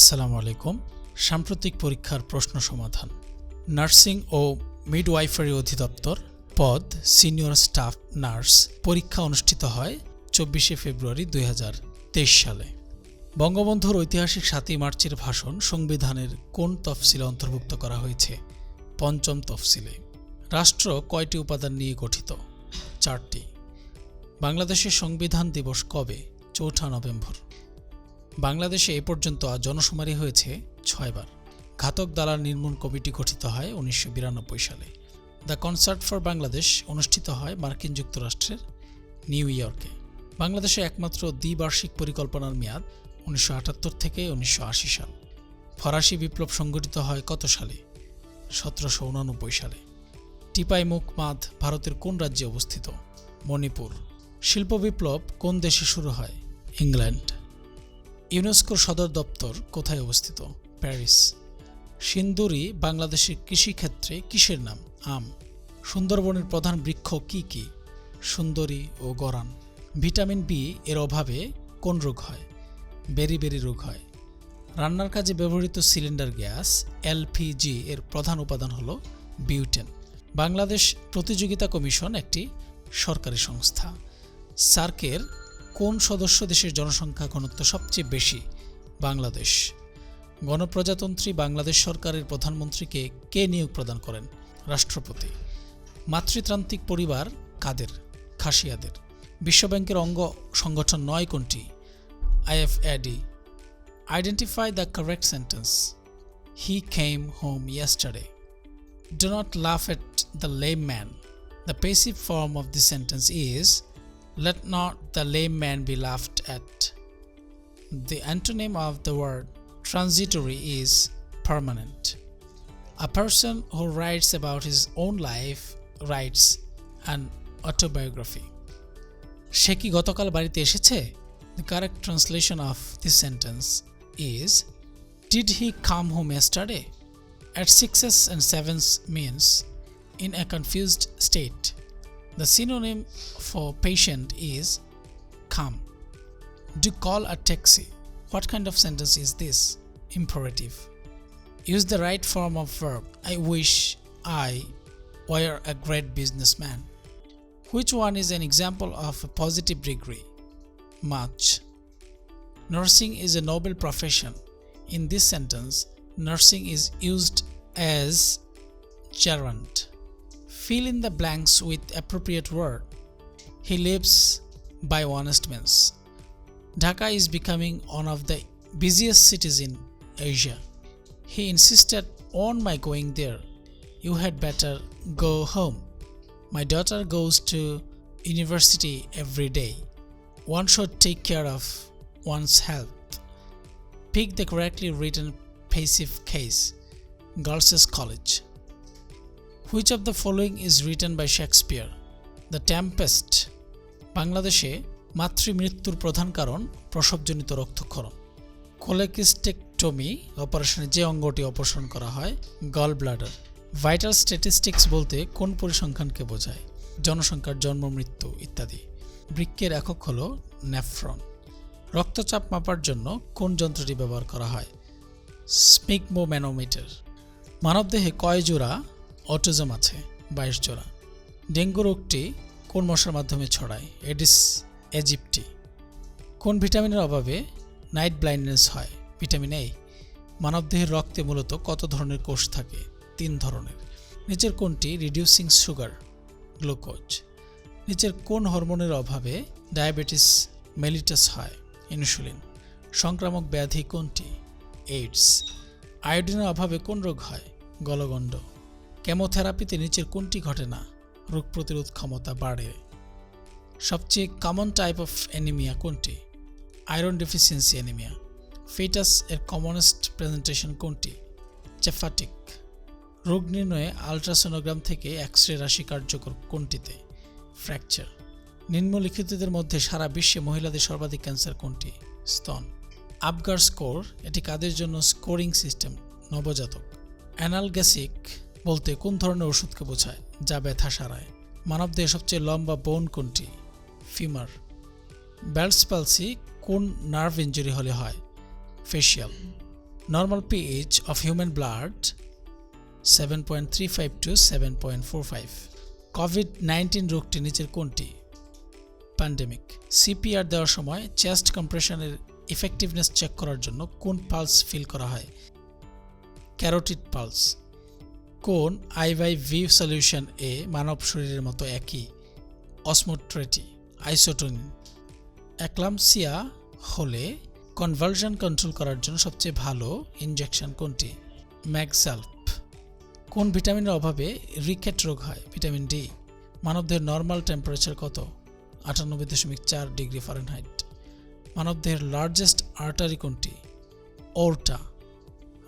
আসসালামু আলাইকুম। সাম্প্রতিক পরীক্ষার প্রশ্ন সমাধান। নার্সিং ও মিডওয়াইফারি অধিদপ্তর পদ সিনিয়র স্টাফ নার্স পরীক্ষা অনুষ্ঠিত হয় 24শে ফেব্রুয়ারি 2023 সালে। বঙ্গবন্ধুর ঐতিহাসিক 7ই মার্চের ভাষণ সংবিধানের কোন তফসিলে অন্তর্ভুক্ত করা হয়েছে? পঞ্চম তফসিলে। রাষ্ট্র কয়টি উপাদান নিয়ে গঠিত? 4টি। বাংলাদেশের সংবিধান দিবস কবে? 4 নভেম্বর। বাংলাদেশে এ পর্যন্ত জনশুমারি হয়েছে 6 বার। ঘাতক দালাল নির্মূল কমিটি গঠিত হয় 1992 সালে। দ্য কনসার্ট ফর বাংলাদেশ অনুষ্ঠিত হয় মার্কিন যুক্তরাষ্ট্রের নিউ ইয়র্কে। বাংলাদেশে একমাত্র দ্বিবার্ষিক পরিকল্পনার মেয়াদ 1978 থেকে 1980 সাল। ফরাসি বিপ্লব সংঘটিত হয় কত সালে? 1789 সালে। টিপাইমুখ বাঁধ ভারতের কোন রাজ্যে অবস্থিত? মণিপুর। শিল্প বিপ্লব কোন দেশে শুরু হয়? ইংল্যান্ড। ইউনেস্কোর সদর দপ্তর কোথায় অবস্থিত? প্যারিস। সিন্দুরি বাংলাদেশের কৃষিক্ষেত্রে কিসের নাম? আম। সুন্দরবনের প্রধান বৃক্ষ কি কি? সুন্দরী ও গরান। ভিটামিন বি এর অভাবে কোন রোগ হয়? বেরি রোগ হয়। রান্নার কাজে ব্যবহৃত সিলিন্ডার গ্যাস এলপিজি এর প্রধান উপাদান হল বিউটেন। বাংলাদেশ প্রতিযোগিতা কমিশন একটি সরকারি সংস্থা। সার্কের কোন সদস্য দেশের জনসংখ্যা ঘনত্ব সবচেয়ে বেশি? বাংলাদেশ। গণপ্রজাতন্ত্রী বাংলাদেশ সরকারের প্রধানমন্ত্রীকে কে নিয়োগ প্রদান করেন? রাষ্ট্রপতি। মাতৃতান্ত্রিক পরিবার কাদের? খাসিয়াদের। বিশ্বব্যাংকের অঙ্গ সংগঠন 9 কোনটি? IFAD. Identify the correct sentence. He came home yesterday. Do not laugh at the lame man. The passive form of this sentence is let not the lame man be laughed at. The antonym of the word transitory is permanent. A person who writes about his own life writes an autobiography. সে কি গতকাল বাড়িতে এসেছে? The correct translation of this sentence is did he come home yesterday? At 6s and 7s means in a confused state. The synonym for patient is come. Do call a taxi. What kind of sentence is this? Imperative. Use the right form of verb. I wish I were a great businessman. Which one is an example of a positive degree? Much. Nursing is a noble profession. In this sentence, nursing is used as gerund. Fill in the blanks with appropriate word. He lives by honest means. Dhaka is becoming one of the busiest cities in Asia. He insisted on my going there. You had better go home. My daughter goes to university every day. One should take care of one's health. Pick the correctly written passive case. Girls' College. Which of the following is written by Shakespeare? The Tempest. বাংলাদেশে মাতৃমৃত্যুর প্রধান কারণ প্রসবজনিত রক্তক্ষরণ। কোলেকিস্টেকটমি অপারেশনে যে অঙ্গটি operation করা হয় gall bladder. Vital statistics বলতে কোন পরিসংখ্যানকে বোঝায়? জনসংখ্যার জন্ম মৃত্যু ইত্যাদি। বৃক্কের একক হল নেফ্রন। রক্তচাপ মাপার জন্য কোন যন্ত্রটি ব্যবহার করা হয়? স্পিগমোম্যানোমিটার। মানবদেহে কয় জোড়া অটিজম আছে? 22 জোড়া। ডেঙ্গু রোগটি কোন মশার মাধ্যমে ছড়ায়? Aedes aegypti. কোন ভিটামিনের অভাবে নাইট ব্লাইন্ডনেস হয়? Vitamin A. মানবদেহের রক্তে মূলত কত ধরনের কোষ থাকে? 3 ধরনের। নিচের কোনটি রিডিউসিং সুগার? গ্লুকোজ। নিচের কোন হরমোনের অভাবে ডায়াবেটিস মেলিটাস হয়? ইনসুলিন। সংক্রামক ব্যাধি কোনটি? এইডস। আয়োডিনের অভাবে কোন রোগ হয়? গলগণ্ড। কেমোথেরাপিতে নিচের কোনটি ঘটে না? রোগ প্রতিরোধ ক্ষমতা বাড়ে। সবচেয়ে কমন টাইপ অফ অ্যানিমিয়া কোনটি? Iron deficiency anaemia. ফিটাস এর কমনেস্ট প্রেজেন্টেশন কোনটি? চেফাটিক। রোগ নির্ণয়ে আলট্রাসোনোগ্রাম থেকে এক্স-রে রাশি কার্যকর কোনটিতে? ফ্র্যাকচার। নিম্নলিখিতদের মধ্যে সারা বিশ্বে মহিলাদের সর্বাধিক ক্যান্সার কোনটি? স্তন। আপগার স্কোর এটি কাদের জন্য স্কোরিং সিস্টেম? নবজাতক। অ্যানালগেসিক বলতে কোন ধরনের ওষুধকে বোঝায়? যা ব্যথা সারায়। মানবদেহের সবচেয়ে লম্বা বোন কোনটি? ফিমার। বেলস পালসি কোন নার্ভ ইনজুরি হলে হয়? Facial. Normal pH of human blood 7.35 to 7.45. COVID-19 রোগটি নিচের কোনটি? প্যান্ডেমিক। সিপিআর দেওয়ার সময় চেস্ট কম্প্রেশনের ইফেক্টিভনেস চেক করার জন্য কোন পালস ফিল করা হয়? Carotid pulse. কোন I/V সলিউশন এ মানব শরীরের মতো একই? অসমোট্রেটি, আইসোটোনিন। অ্যাক্লাম্পসিয়া হলে কনভালশন কন্ট্রোল করার জন্য সবচেয়ে ভালো ইনজেকশন কোনটি? ম্যাগসাল্প। কোন ভিটামিনের অভাবে রিকেট রোগ হয়? Vitamin D. মানবদেহের নর্মাল টেম্পারেচার কত? 98.4 ডিগ্রি ফারেনহাইট। মানবদেহের লার্জেস্ট আর্টারি কোনটি? ওরটা।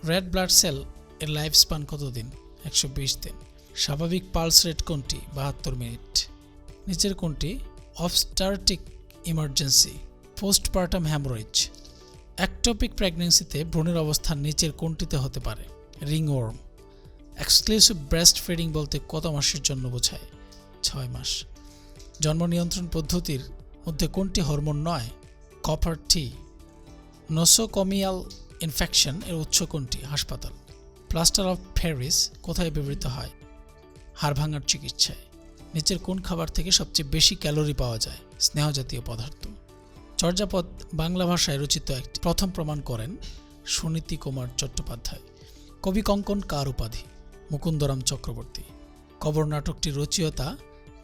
রেড ব্লাড সেল এর লাইফ স্পান কতদিন? 120 দিন। স্বাভাবিক পালস রেট কোনটি? 72 মিনিট। নিচের কোনটি obstetric emergency? Postpartum haemorrhage. Ectopic প্রেগন্যান্সিতে ভ্রূণের অবস্থান নিচের কোনটিতে হতে পারে? রিংওয়ার্ম। এক্সক্লুসিভ ব্রেস্ট ফিডিং বলতে কত মাসের জন্য বোঝায়? 6 মাস। জন্ম নিয়ন্ত্রণ পদ্ধতির মধ্যে কোনটি হরমোন নয়? কপার টি। নোসোকমিয়াল ইনফেকশন এর উৎস কোনটি? হাসপাতাল। প্লাস্টার অফ প্যারিস কোথায় ব্যবহৃত হয়? হাড় ভাঙার চিকিৎসায়। নিচের কোন খাবার থেকে সবচেয়ে বেশি ক্যালোরি পাওয়া যায়? স্নেহজাতীয় পদার্থ। চর্যাপদ বাংলা ভাষায় রচিত একটি প্রথম প্রমাণ করেন সুনীতি কুমার চট্টোপাধ্যায়। কবি কঙ্কন কার উপাধি? মুকুন্দরাম চক্রবর্তী। কবর নাটকটির রচয়িতা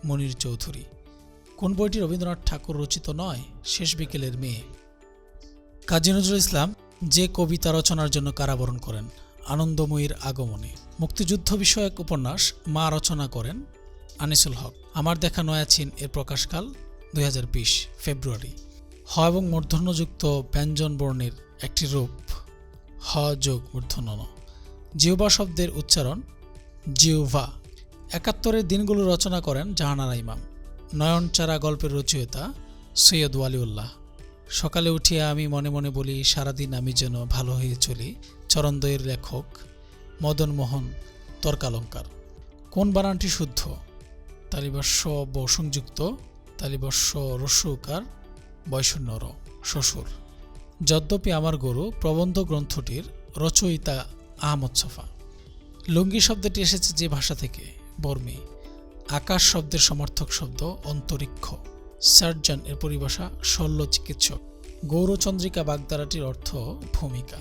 মনির চৌধুরী। কোন বইটি রবীন্দ্রনাথ ঠাকুর রচিত নয়? শেষ বিকেলের মেয়ে। কাজী নজরুল ইসলাম যে কবিতা রচনার জন্য কারাবরণ করেন? আনন্দময়ীর আগমনে। মুক্তিযুদ্ধ বিষয়ক উপন্যাস মা রচনা করেন আনিসুল হক। আমার দেখা নয়াছিন এর প্রকাশকাল 2020 ফেব্রুয়ারি। হ এবং মূর্ধন্যযুক্ত ব্যঞ্জন বর্ণের একটি রূপ হ যোগ মূর্ধন্য ন। জিহ্বা শব্দের উচ্চারণ জিহ্বা। 71 দিনগুলো রচনা করেন জাহানারা ইমাম। নয়নচারা গল্পের রচয়িতা সৈয়দ ওয়ালিউল্লাহ। সকালে উঠিয়া আমি মনে মনে বলি সারাদিন আমি যেন ভালো হয়ে চলি চরণদ্বয়ের লেখক মদন মোহন তর্কালঙ্কার। কোন বানানটি শুদ্ধ? তালিবস্য ব সংযুক্ত, তালিবস্য রস্যকার, বয়শূন্য র, শ্বশুর। যদ্যপি আমার গরু প্রবন্ধ গ্রন্থটির রচয়িতা আহমদ ছফা। লুঙ্গি শব্দটি এসেছে যে ভাষা থেকে? বর্মী। আকাশ শব্দের সমার্থক শব্দ অন্তরিক্ষ। সার্জন এর পরিভাষা শল্য চিকিৎসক। গৌরচন্দ্রিকা বাগধারাটির অর্থ ভূমিকা।